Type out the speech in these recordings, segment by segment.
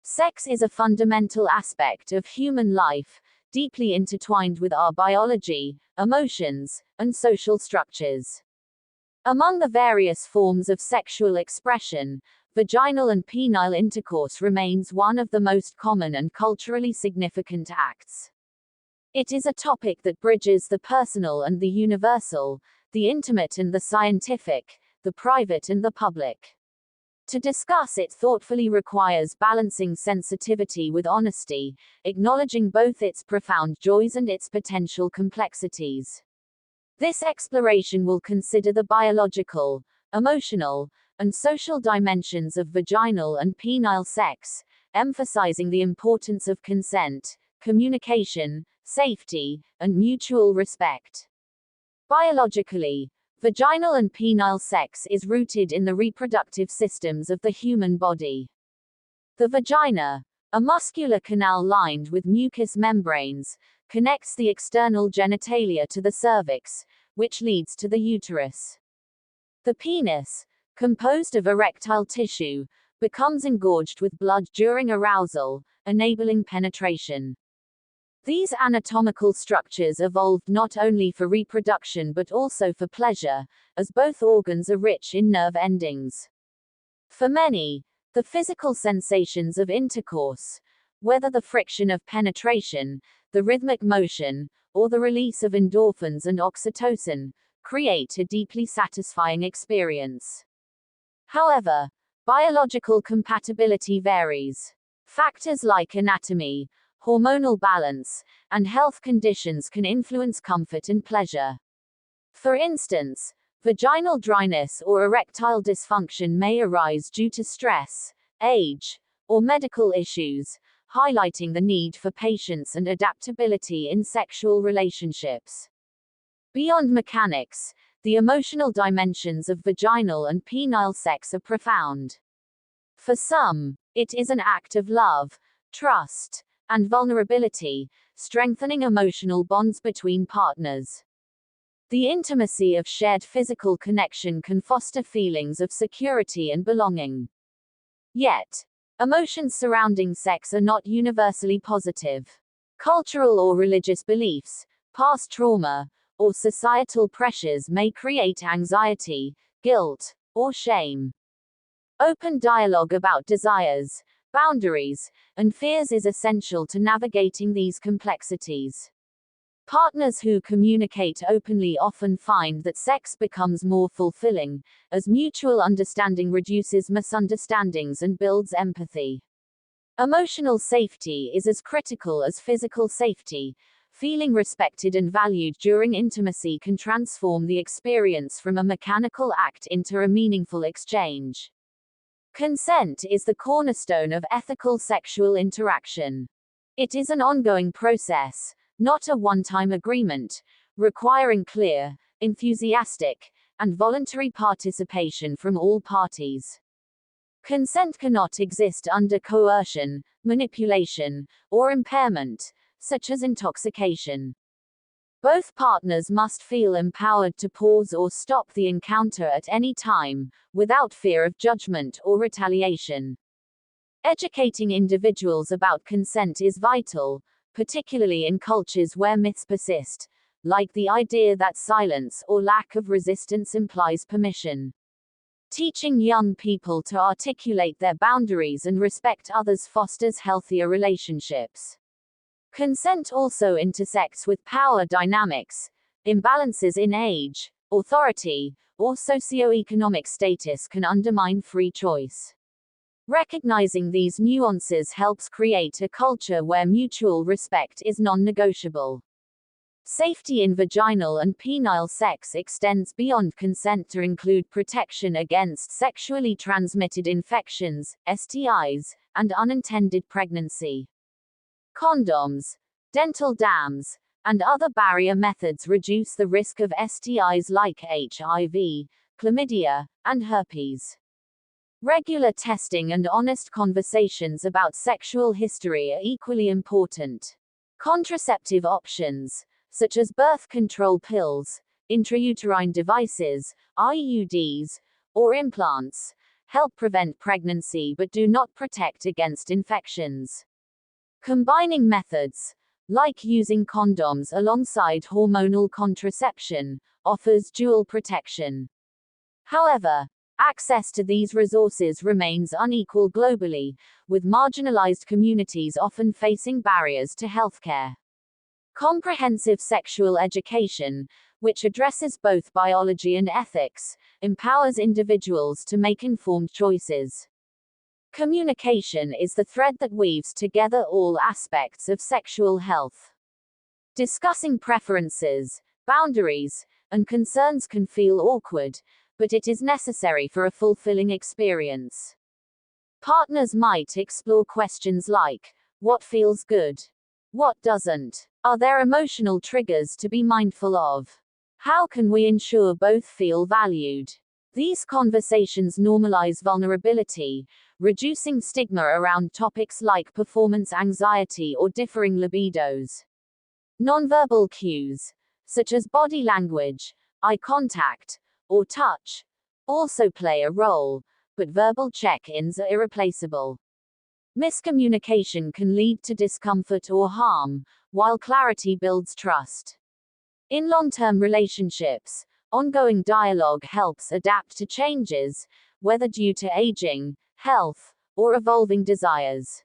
Sex is a fundamental aspect of human life, deeply intertwined with our biology, emotions, and social structures. Among the various forms of sexual expression, vaginal and penile intercourse remains one of the most common and culturally significant acts. It is a topic that bridges the personal and the universal, the intimate and the scientific, the private and the public. To discuss it thoughtfully requires balancing sensitivity with honesty, acknowledging both its profound joys and its potential complexities. This exploration will consider the biological, emotional, and social dimensions of vaginal and penile sex, emphasizing the importance of consent, communication, safety, and mutual respect. Biologically, vaginal and penile sex is rooted in the reproductive systems of the human body. The vagina, a muscular canal lined with mucous membranes, connects the external genitalia to the cervix, which leads to the uterus. The penis, composed of erectile tissue, becomes engorged with blood during arousal, enabling penetration. These anatomical structures evolved not only for reproduction but also for pleasure, as both organs are rich in nerve endings. For many, the physical sensations of intercourse, whether the friction of penetration, the rhythmic motion, or the release of endorphins and oxytocin, create a deeply satisfying experience. However, biological compatibility varies. Factors like anatomy, hormonal balance, and health conditions can influence comfort and pleasure. For instance, vaginal dryness or erectile dysfunction may arise due to stress, age, or medical issues, highlighting the need for patience and adaptability in sexual relationships. Beyond mechanics, the emotional dimensions of vaginal and penile sex are profound. For some, it is an act of love, trust, and vulnerability, strengthening emotional bonds between partners. The intimacy of shared physical connection can foster feelings of security and belonging. Yet, emotions surrounding sex are not universally positive. Cultural or religious beliefs, past trauma, or societal pressures may create anxiety, guilt, or shame. Open dialogue about desires, boundaries, and fears is essential to navigating these complexities. Partners who communicate openly often find that sex becomes more fulfilling, as mutual understanding reduces misunderstandings and builds empathy. Emotional safety is as critical as physical safety. Feeling respected and valued during intimacy can transform the experience from a mechanical act into a meaningful exchange. Consent is the cornerstone of ethical sexual interaction. It is an ongoing process, not a one-time agreement, requiring clear, enthusiastic, and voluntary participation from all parties. Consent cannot exist under coercion, manipulation, or impairment, such as intoxication. Both partners must feel empowered to pause or stop the encounter at any time, without fear of judgment or retaliation. Educating individuals about consent is vital, particularly in cultures where myths persist, like the idea that silence or lack of resistance implies permission. Teaching young people to articulate their boundaries and respect others fosters healthier relationships. Consent also intersects with power dynamics. Imbalances in age, authority, or socioeconomic status can undermine free choice. Recognizing these nuances helps create a culture where mutual respect is non-negotiable. Safety in vaginal and penile sex extends beyond consent to include protection against sexually transmitted infections, STIs, and unintended pregnancy. Condoms, dental dams, and other barrier methods reduce the risk of STIs like HIV, chlamydia, and herpes. Regular testing and honest conversations about sexual history are equally important. Contraceptive options, such as birth control pills, intrauterine devices, IUDs, or implants, help prevent pregnancy but do not protect against infections. Combining methods, like using condoms alongside hormonal contraception, offers dual protection. However, access to these resources remains unequal globally, with marginalized communities often facing barriers to healthcare. Comprehensive sexual education, which addresses both biology and ethics, empowers individuals to make informed choices. Communication is the thread that weaves together all aspects of sexual health. Discussing preferences, boundaries, and concerns can feel awkward, but it is necessary for a fulfilling experience. Partners might explore questions like, what feels good? What doesn't? Are there emotional triggers to be mindful of? How can we ensure both feel valued? These conversations normalize vulnerability, reducing stigma around topics like performance anxiety or differing libidos. Nonverbal cues, such as body language, eye contact, or touch, also play a role, but verbal check-ins are irreplaceable. Miscommunication can lead to discomfort or harm, while clarity builds trust. In long-term relationships, ongoing dialogue helps adapt to changes, whether due to aging, health, or evolving desires.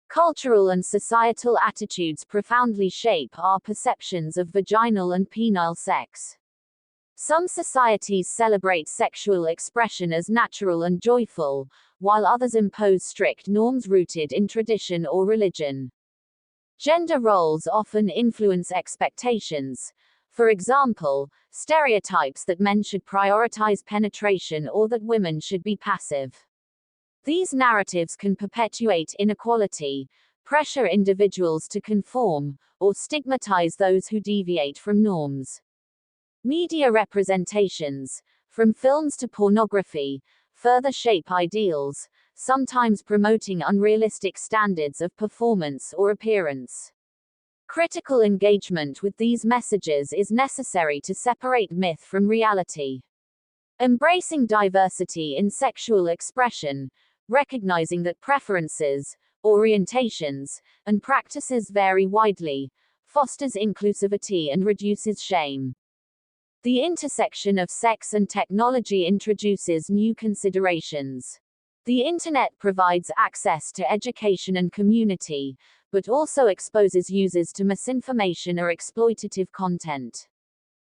Cultural and societal attitudes profoundly shape our perceptions of vaginal and penile sex. Some societies celebrate sexual expression as natural and joyful, while others impose strict norms rooted in tradition or religion. Gender roles often influence expectations. For example, stereotypes that men should prioritize penetration or that women should be passive. These narratives can perpetuate inequality, pressure individuals to conform, or stigmatize those who deviate from norms. Media representations, from films to pornography, further shape ideals, sometimes promoting unrealistic standards of performance or appearance. Critical engagement with these messages is necessary to separate myth from reality. Embracing diversity in sexual expression, recognizing that preferences, orientations, and practices vary widely, fosters inclusivity and reduces shame. The intersection of sex and technology introduces new considerations. The Internet provides access to education and community, but also exposes users to misinformation or exploitative content.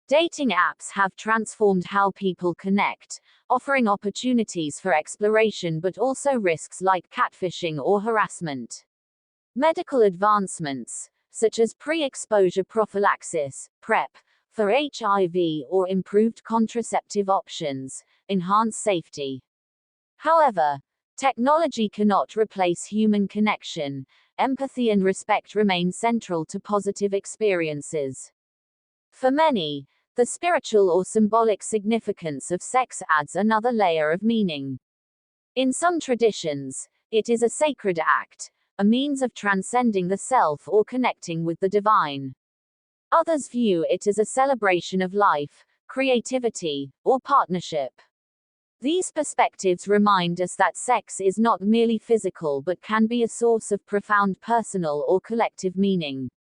Dating apps have transformed how people connect, offering opportunities for exploration but also risks like catfishing or harassment. Medical advancements, such as pre-exposure prophylaxis, PrEP, for HIV or improved contraceptive options, enhance safety. However, technology cannot replace human connection. Empathy and respect remain central to positive experiences. For many, the spiritual or symbolic significance of sex adds another layer of meaning. In some traditions, it is a sacred act, a means of transcending the self or connecting with the divine. Others view it as a celebration of life, creativity, or partnership. These perspectives remind us that sex is not merely physical but can be a source of profound personal or collective meaning.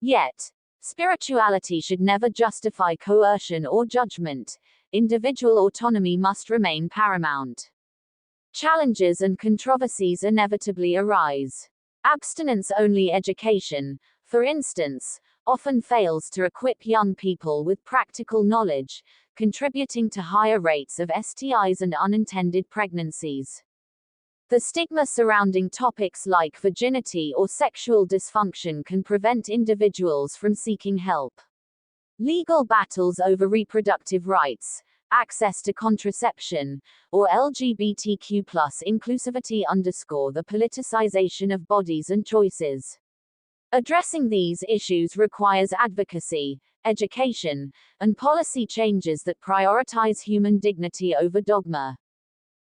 Yet, spirituality should never justify coercion or judgment. Individual autonomy must remain paramount. Challenges and controversies inevitably arise. Abstinence-only education, for instance, often fails to equip young people with practical knowledge, contributing to higher rates of STIs and unintended pregnancies. The stigma surrounding topics like virginity or sexual dysfunction can prevent individuals from seeking help. Legal battles over reproductive rights, access to contraception, or LGBTQ+ inclusivity underscore the politicization of bodies and choices. Addressing these issues requires advocacy, education, and policy changes that prioritize human dignity over dogma.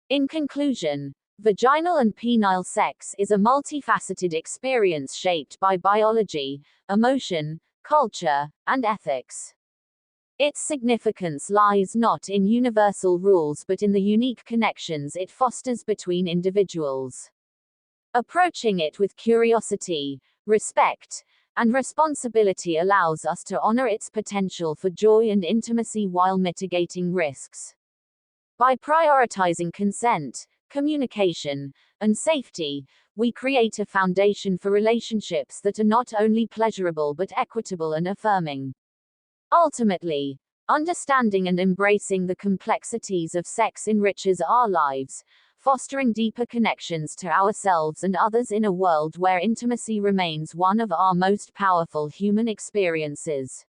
In conclusion, vaginal and penile sex is a multifaceted experience shaped by biology, emotion, culture, and ethics. Its significance lies not in universal rules but in the unique connections it fosters between individuals. Approaching it with curiosity, respect, and responsibility allows us to honor its potential for joy and intimacy while mitigating risks. By prioritizing consent, communication, and safety, we create a foundation for relationships that are not only pleasurable but equitable and affirming. Ultimately, understanding and embracing the complexities of sex enriches our lives, fostering deeper connections to ourselves and others in a world where intimacy remains one of our most powerful human experiences.